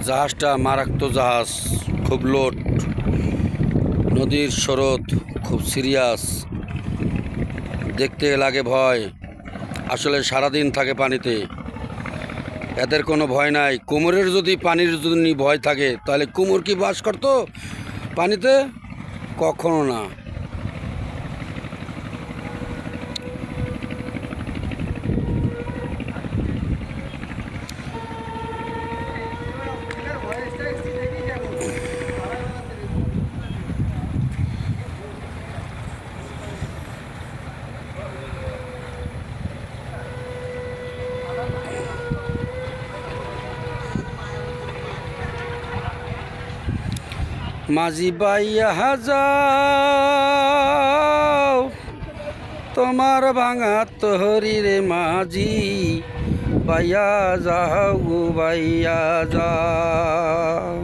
জাহাজটা মারাত্মক জাহাজ, খুব লোড, নদীর স্রোত খুব সিরিয়াস, দেখতে লাগে ভয়। আসলে সারাদিন থাকে পানিতে, এদের কোনো ভয় নাই। কুমিরের যদি পানির যদি ভয় থাকে তাহলে কুমির কি বাস করতো পানিতে? কখনো না। মাঝি বাইয়া যাও তোমার ভাঙা তহরি রে মাঝি, বাইয়া যাও বাইয়া যাও।